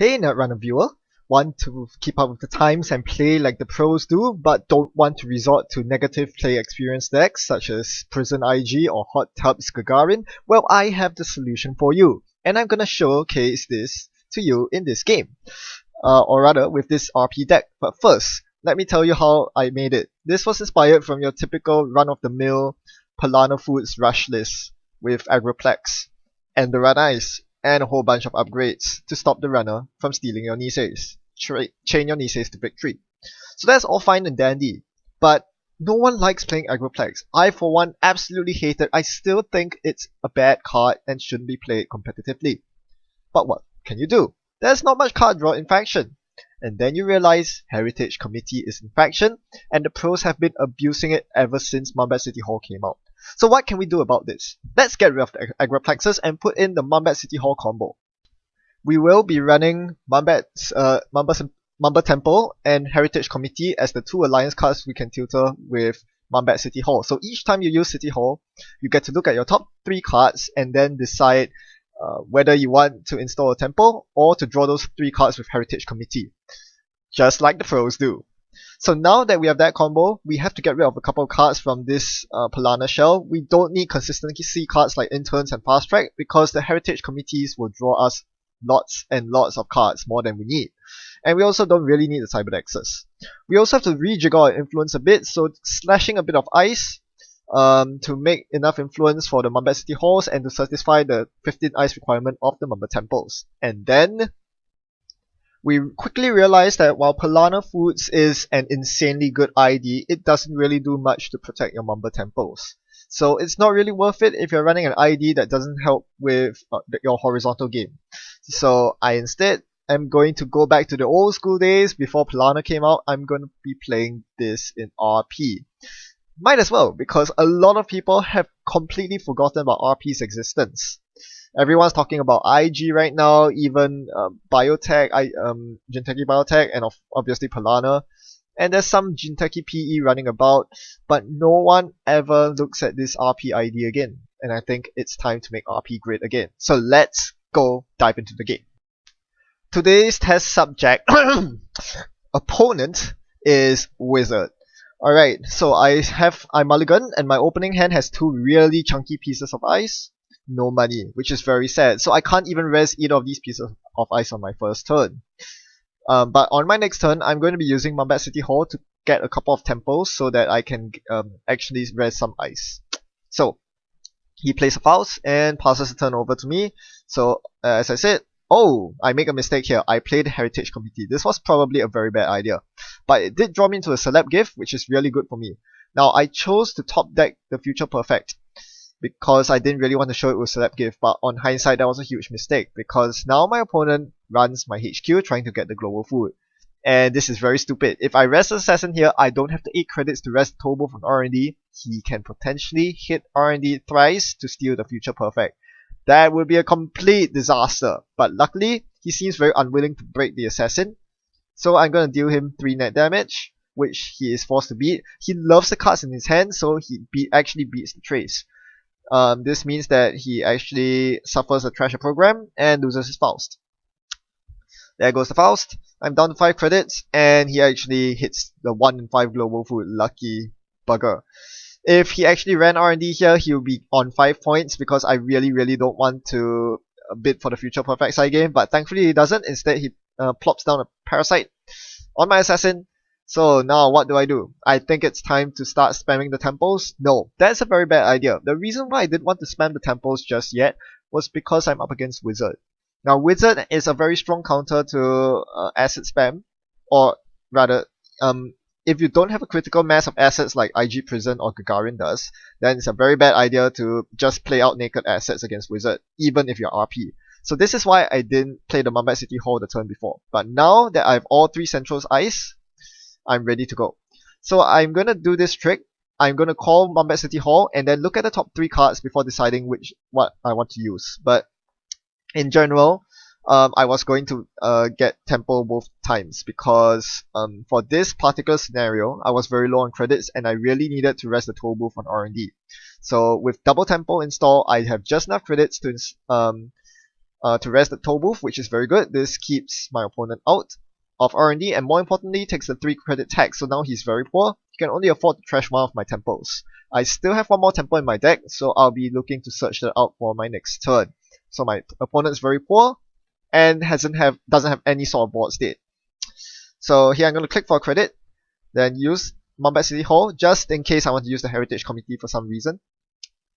Hey Netrunner viewer, want to keep up with the times and play like the pros do, but don't want to resort to negative play experience decks such as Prison IG or Hot Tubs Gagarin? Well, I have the solution for you, and I'm gonna showcase this to you in this game, or rather with this RP deck. But first, let me tell you how I made it. This was inspired from your typical run-of-the-mill Palana Foods rush list with Agroplex and the Run Ice and a whole bunch of upgrades to stop the runner from stealing your Niseis. Chain your Niseis to victory. So that's all fine and dandy, but no one likes playing Agroplex. I, for one, absolutely hate it. I still think it's a bad card and shouldn't be played competitively. But what can you do? There's not much card draw in faction. And then you realize Heritage Committee is in faction, and the pros have been abusing it ever since Mumbai City Hall came out. So what can we do about this? Let's get rid of the Agroplexes and put in the Mumbai City Hall combo. We will be running Mumbai Temple and Heritage Committee as the two alliance cards we can tutor with Mumbai City Hall. So each time you use City Hall, you get to look at your top 3 cards and then decide whether you want to install a temple or to draw those 3 cards with Heritage Committee, just like the pros do. So now that we have that combo, we have to get rid of a couple of cards from this Palana shell. We don't need consistency cards like Interns and Fast Track because the Heritage Committees will draw us lots and lots of cards, more than we need. And we also don't really need the Cyberdexes. We also have to rejiggle our influence a bit, so slashing a bit of ice to make enough influence for the Mumbai City Halls and to satisfy the 15 ice requirement of the Mumbai Temples. And then we quickly realized that while Palana Foods is an insanely good ID, it doesn't really do much to protect your Mumbai Temples. So it's not really worth it if you're running an ID that doesn't help with your horizontal game. So I instead am going to go back to the old school days before Palana came out. I'm going to be playing this in RP. Might as well, because a lot of people have completely forgotten about RP's existence. Everyone's talking about IG right now, even Biotech, Jinteki Biotech, and obviously Palana. And there's some Jinteki PE running about, but no one ever looks at this RP ID again. And I think it's time to make RP great again. So let's go dive into the game. Today's test subject, opponent, is Wizard. Alright, so I mulligan, and my opening hand has 2 really chunky pieces of ice. No money, which is very sad. So I can't even res either of these pieces of ice on my first turn. But on my next turn, I'm going to be using Mumbai City Hall to get a couple of temples so that I can actually res some ice. So he plays a Faust and passes the turn over to me. So as I said, I make a mistake here. I played Heritage Committee. This was probably a very bad idea. But it did draw me into a Celeb Gift, which is really good for me. Now, I chose to top deck the Future Perfect because I didn't really want to show it with Celeb Gift, but on hindsight, that was a huge mistake because now my opponent runs my HQ trying to get the Global Food. And this is very stupid. If I rest Assassin here, I don't have the 8 credits to rest Tobo from R&D. He can potentially hit R&D thrice to steal the Future Perfect. That would be a complete disaster. But luckily, he seems very unwilling to break the Assassin. So I'm going to deal him 3 net damage, which he is forced to beat. He loves the cards in his hand, so he actually beats the Trace. This means that he actually suffers a Treasure Program and loses his Faust. There goes the Faust. I'm down to 5 credits, and he actually hits the 1 in 5 Global Food. Lucky bugger. If he actually ran R&D here, he would be on 5 points because I really don't want to bid for the Future Perfect side game, but thankfully he doesn't. Instead, he plops down a Parasite on my Assassin. So now what do? I think it's time to start spamming the temples. No, that's a very bad idea. The reason why I didn't want to spam the temples just yet was because I'm up against Wizard. Now Wizard is a very strong counter to asset spam, or rather, if you don't have a critical mass of assets like IG Prison or Gagarin does, then it's a very bad idea to just play out naked assets against Wizard, even if you're RP. So this is why I didn't play the Mumbai City Hall the turn before. But now that I have all 3 centrals ice, I'm ready to go. So I'm going to do this trick. I'm going to call Mumbai City Hall and then look at the top 3 cards before deciding what I want to use. But in general, I was going to get Temple both times because for this particular scenario, I was very low on credits and I really needed to rest the toll booth on R&D. So with double Temple installed, I have just enough credits to to rest the toll booth, which is very good. This keeps my opponent out of R&D, and more importantly, takes the 3 credit tax, so now he's very poor. He can only afford to trash one of my temples. I still have one more temple in my deck, so I'll be looking to search that out for my next turn. So my opponent's very poor, and doesn't have any sort of board state. So here I'm going to click for a credit, then use Mumbai City Hall, just in case I want to use the Heritage Committee for some reason.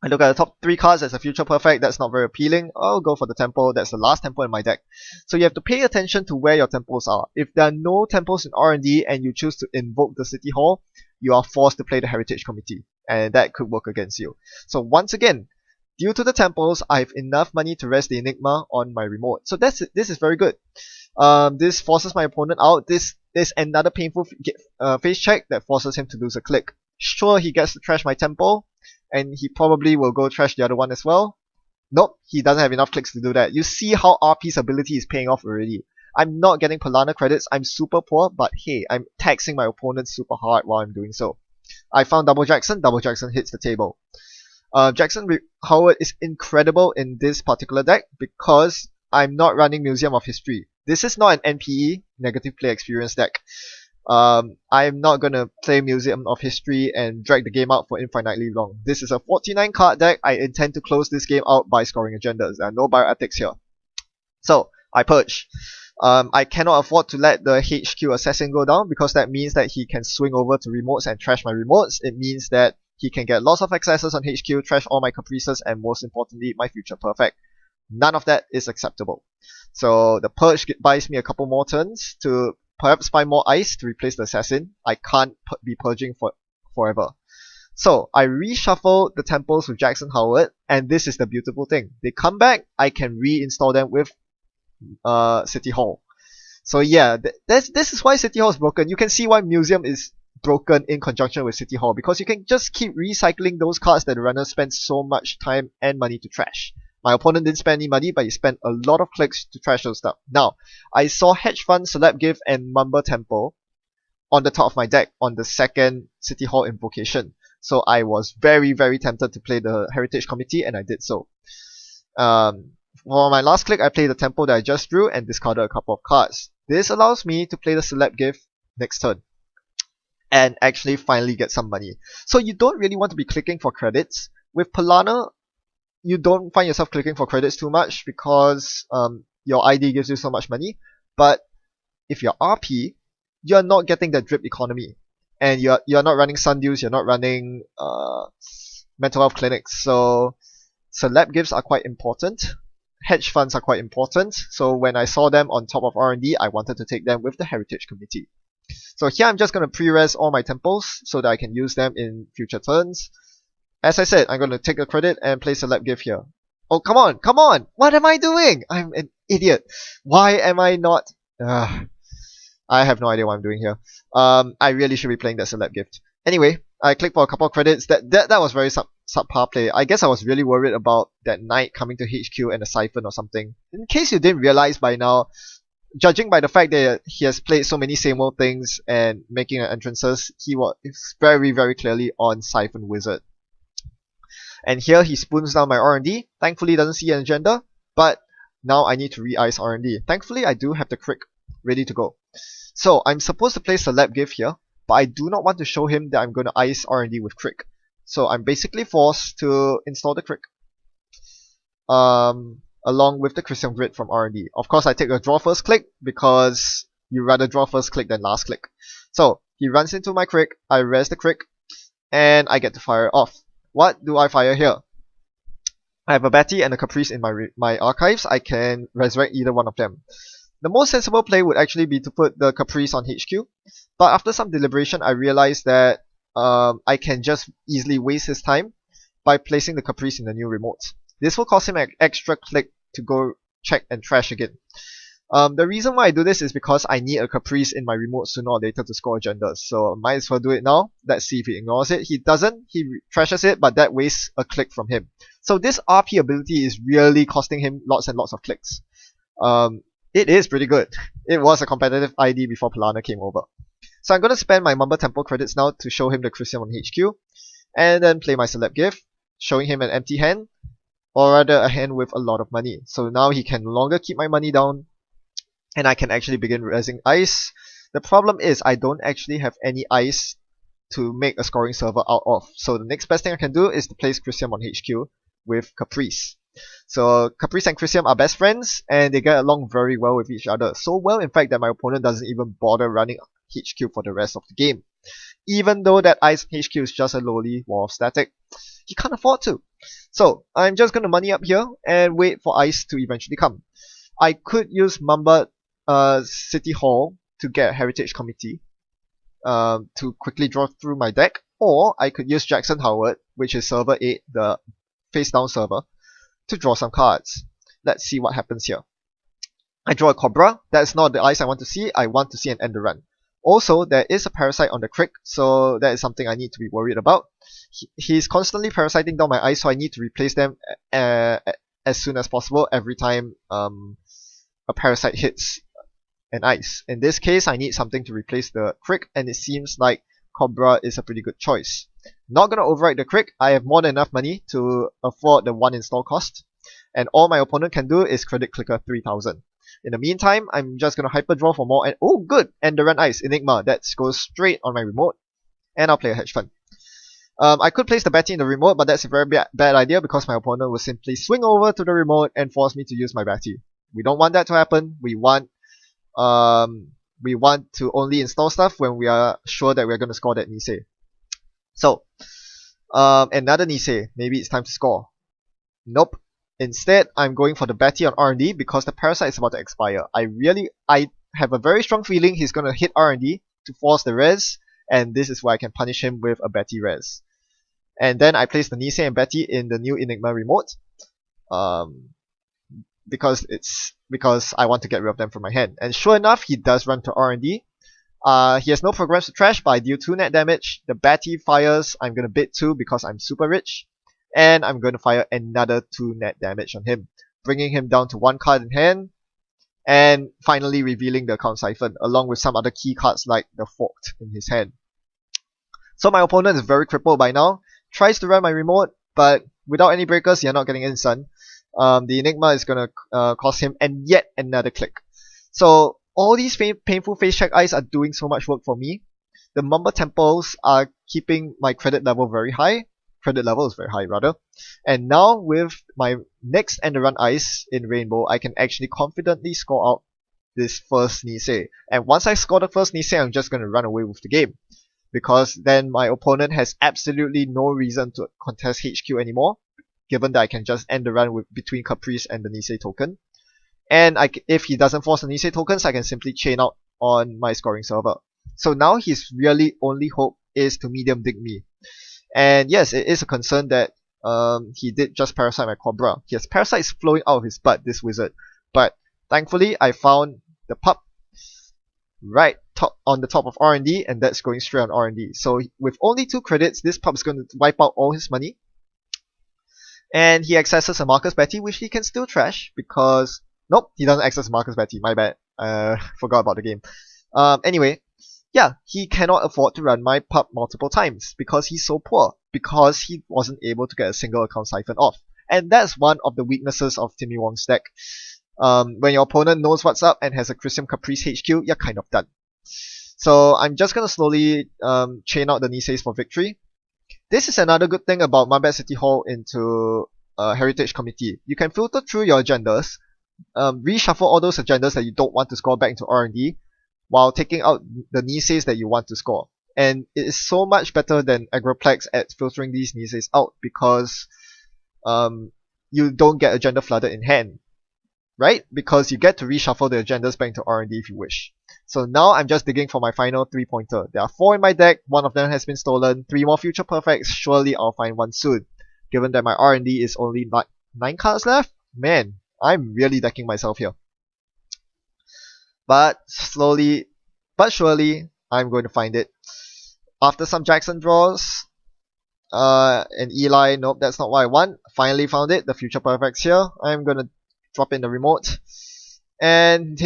I look at the top 3 cards as a future perfect, that's not very appealing. I'll go for the temple, that's the last temple in my deck. So you have to pay attention to where your temples are. If there are no temples in R&D and you choose to invoke the City Hall, you are forced to play the Heritage Committee, and that could work against you. So once again, due to the temples, I have enough money to rest the Enigma on my remote. So this is very good. This forces my opponent out. This is another painful face check that forces him to lose a click. Sure, he gets to trash my temple, and he probably will go trash the other one as well. Nope, he doesn't have enough clicks to do that. You see how RP's ability is paying off already. I'm not getting Polana credits, I'm super poor, but hey, I'm taxing my opponent super hard while I'm doing so. I found Double Jackson hits the table. Jackson Howard is incredible in this particular deck because I'm not running Museum of History. This is not an NPE, Negative Play Experience deck. I'm not gonna play Museum of History and drag the game out for infinitely long. This is a 49 card deck. I intend to close this game out by scoring agendas. There are no bioethics here. So, I purge. I cannot afford to let the HQ assassin go down because that means that he can swing over to remotes and trash my remotes. It means that he can get lots of accesses on HQ, trash all my caprices, and most importantly, my future perfect. None of that is acceptable. So the purge buys me a couple more turns to perhaps buy more ice to replace the assassin. I can't be purging forever. So I reshuffle the temples with Jackson Howard, and this is the beautiful thing. They come back, I can reinstall them with City Hall. So yeah, this is why City Hall is broken. You can see why Museum is broken in conjunction with City Hall, because you can just keep recycling those cards that the runner spends so much time and money to trash. My opponent didn't spend any money, but he spent a lot of clicks to trash those stuff. Now, I saw Hedge Fund, Celeb Gift, and Mumber Temple on the top of my deck on the second City Hall invocation. So I was very, very tempted to play the Heritage Committee, and I did so. For my last click, I played the temple that I just drew and discarded a couple of cards. This allows me to play the Celeb Gift next turn and actually finally get some money. So you don't really want to be clicking for credits. With Polana, you don't find yourself clicking for credits too much because your ID gives you so much money. But if you're RP, you're not getting that drip economy. And you're not running Sundews, you're not running mental health clinics. So celeb gifts are quite important. Hedge funds are quite important. So when I saw them on top of R&D, I wanted to take them with the Heritage Committee. So here I'm just going to pre-res all my temples so that I can use them in future turns. As I said, I'm going to take a credit and place a celeb gift here. Oh, come on, come on! What am I doing? I'm an idiot. Why am I not... I have no idea what I'm doing here. I really should be playing that celeb gift. Anyway, I clicked for a couple of credits. That was very subpar play. I guess I was really worried about that knight coming to HQ and a siphon or something. In case you didn't realize by now, judging by the fact that he has played so many same old things and making entrances, he was very, very clearly on Siphon Wizard. And here he spoons down my R&D. Thankfully doesn't see an agenda, but now I need to re-ice R&D. Thankfully I do have the crick ready to go. So I'm supposed to play Celeb Gift here, but I do not want to show him that I'm going to ice R&D with crick. So I'm basically forced to install the crick. Along with the Crystal Grid from R&D. Of course I take a draw first click because you rather draw first click than last click. So he runs into my crick, I res the crick, and I get to fire it off. What do I fire here? I have a Betty and a Caprice in my archives. I can resurrect either one of them. The most sensible play would actually be to put the Caprice on HQ, but after some deliberation I realized that I can just easily waste his time by placing the Caprice in the new remote. This will cost him an extra click to go check and trash again. The reason why I do this is because I need a Caprice in my remote sooner or later to score agendas, so I might as well do it now. Let's see if he ignores it. He doesn't, he trashes it, but that wastes a click from him. So this RP ability is really costing him lots and lots of clicks. It is pretty good. It was a competitive ID before Polana came over. So I'm going to spend my Mumber Temple credits now to show him the Christian on HQ, and then play my Celeb Gift, showing him an empty hand. or rather a hand with a lot of money. So now he can no longer keep my money down, and I can actually begin raising ice. The problem is I don't actually have any ice to make a scoring server out of. So the next best thing I can do is to place Christian on HQ with Caprice. So Caprice and Christian are best friends, and they get along very well with each other. So well, in fact, that my opponent doesn't even bother running HQ for the rest of the game. Even though that ice HQ is just a lowly wall of static, he can't afford to. So I'm just gonna money up here and wait for ice to eventually come. I could use Mamba City Hall to get a Heritage Committee to quickly draw through my deck, or I could use Jackson Howard, which is server 8, the face down server, to draw some cards. Let's see what happens here. I draw a Cobra. That's not the ice I want to see. I want to see an Enderun. Also, there is a Parasite on the Crick, so that is something I need to be worried about. He's constantly parasiting down my ice, so I need to replace them as soon as possible every time a Parasite hits an ice. In this case, I need something to replace the Crick, and it seems like Cobra is a pretty good choice. Not gonna overwrite the Crick. I have more than enough money to afford the 1 install cost, and all my opponent can do is credit clicker 3000. In the meantime, I'm just gonna hyper draw for more, and oh good! Enderun Ice, Enigma, that goes straight on my remote, and I'll play a hedge fund. I could place the Betty in the remote, but that's a very bad idea because my opponent will simply swing over to the remote and force me to use my Betty. We don't want that to happen. We want to only install stuff when we are sure that we're going to score that Nisei. So, another Nisei. Maybe it's time to score. Nope. Instead, I'm going for the Betty on R&D because the Parasite is about to expire. I have a very strong feeling he's going to hit R&D to force the res, and this is where I can punish him with a Betty res. And then I place the Nisei and Betty in the new Enigma remote. Because I want to get rid of them from my hand. And sure enough, he does run to R&D. He has no programs to trash, but I deal 2 net damage. The Betty fires, I'm gonna bid 2 because I'm super rich. And I'm gonna fire another 2 net damage on him, bringing him down to 1 card in hand, and finally revealing the account siphon, along with some other key cards like the Forked in his hand. So my opponent is very crippled by now, tries to run my remote, but without any breakers, you're not getting in, son. The Enigma is gonna cost him and yet another click. So all these painful face check eyes are doing so much work for me. The Mamba Temples are keeping my credit level very high. Credit level is very high rather. And now with my next Enderun Ice in Rainbow, I can actually confidently score out this first Nisei. And once I score the first Nisei, I'm just gonna run away with the game. Because then my opponent has absolutely no reason to contest HQ anymore, given that I can just end the run between Caprice and the Nisei token. And if he doesn't force the Nisei tokens, I can simply chain out on my scoring server. So now his really only hope is to medium dig me. And yes, it is a concern that he did just parasite my Cobra. He has parasites flowing out of his butt, this wizard. But thankfully, I found the pup right on the top of R&D, and that's going straight on R&D. So with only 2 credits, this pup's going to wipe out all his money. And he accesses a Marcus Betty, which he can still trash because... Nope, he doesn't access Marcus Betty, my bad. Forgot about the game. Anyway, yeah, he cannot afford to run my pup multiple times because he's so poor, because he wasn't able to get a single account siphon off. And that's one of the weaknesses of Timmy Wong's deck. When your opponent knows what's up and has a Christian Caprice HQ, you're kind of done. So I'm just gonna slowly chain out the Niseis for victory. This is another good thing about Mamba City Hall into Heritage Committee. You can filter through your agendas, reshuffle all those agendas that you don't want to score back into R&D, while taking out the Niseis that you want to score. And it is so much better than Agroplex at filtering these Niseis out because you don't get agenda flooded in hand, right? Because you get to reshuffle the agendas back into R&D if you wish. So now I'm just digging for my final 3-pointer. There are 4 in my deck, 1 of them has been stolen, 3 more future perfects, surely I'll find one soon. Given that my R&D is only 9 cards left, man, I'm really decking myself here. But slowly, but surely, I'm going to find it. After some Jackson draws, and Eli, nope, that's not what I want. Finally found it, the future perfects here. I'm gonna drop in the remote and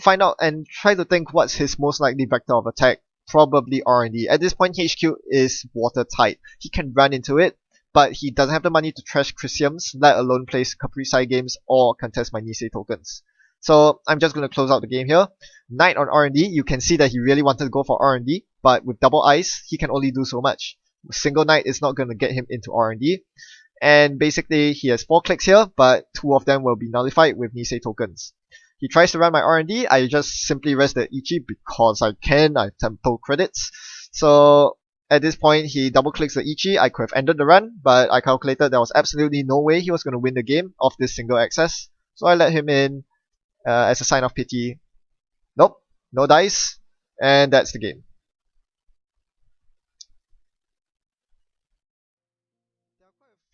find out and try to think what's his most likely vector of attack. Probably R&D. At this point, HQ is watertight. He can run into it, but he doesn't have the money to trash Chrysiums, let alone play Capri side games or contest my Nisei tokens. So I'm just going to close out the game here. Knight on R&D, you can see that he really wanted to go for R&D, but with double ice, he can only do so much. Single knight is not going to get him into R&D. And basically, he has 4 clicks here, but 2 of them will be nullified with Nisei tokens. He tries to run my R&D, I just simply rest the Ichi because I can, I have tempo credits. So at this point, he double clicks the Ichi, I could have ended the run, but I calculated there was absolutely no way he was going to win the game off this single access. So I let him in as a sign of pity. Nope, no dice, and that's the game.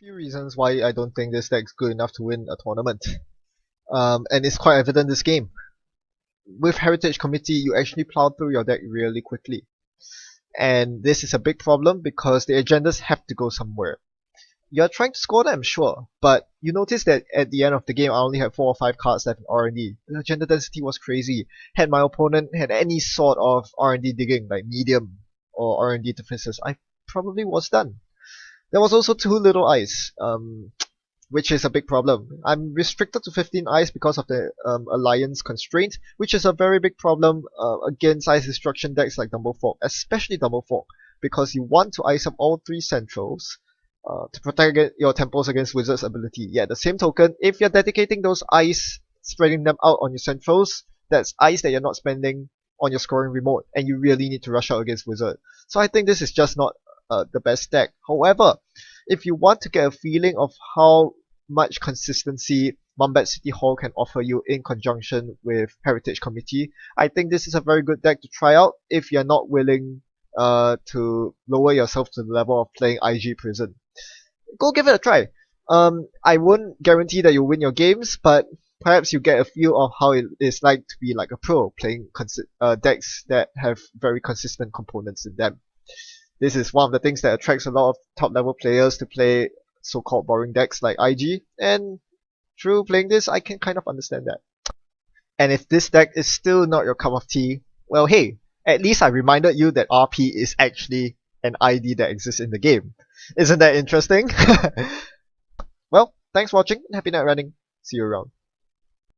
Few reasons why I don't think this deck's good enough to win a tournament. And it's quite evident this game. With Heritage Committee, you actually plow through your deck really quickly. And this is a big problem because the agendas have to go somewhere. You're trying to score them, sure, but you notice that at the end of the game I only had 4 or 5 cards left in R&D. The agenda density was crazy. Had my opponent had any sort of R&D digging, like medium or R&D defenses, I probably was done. There was also too little ice, which is a big problem. I'm restricted to 15 ice because of the alliance constraint, which is a very big problem against ice destruction decks like Dumble Fork, especially Dumble Fork, because you want to ice up all 3 centrals to protect your temples against Wizard's ability. Yeah, the same token, if you're dedicating those ice, spreading them out on your centrals, that's ice that you're not spending on your scoring remote, and you really need to rush out against Wizard. So I think this is just not the best deck. However, if you want to get a feeling of how much consistency Wombat City Hall can offer you in conjunction with Heritage Committee, I think this is a very good deck to try out if you're not willing to lower yourself to the level of playing IG Prison. Go give it a try. I won't guarantee that you'll win your games, but perhaps you get a feel of how it is like to be like a pro playing decks that have very consistent components in them. This is one of the things that attracts a lot of top level players to play so-called boring decks like IG, and through playing this I can kind of understand that. And if this deck is still not your cup of tea, well hey, at least I reminded you that RP is actually an ID that exists in the game. Isn't that interesting? Well, thanks for watching and happy night running. See you around.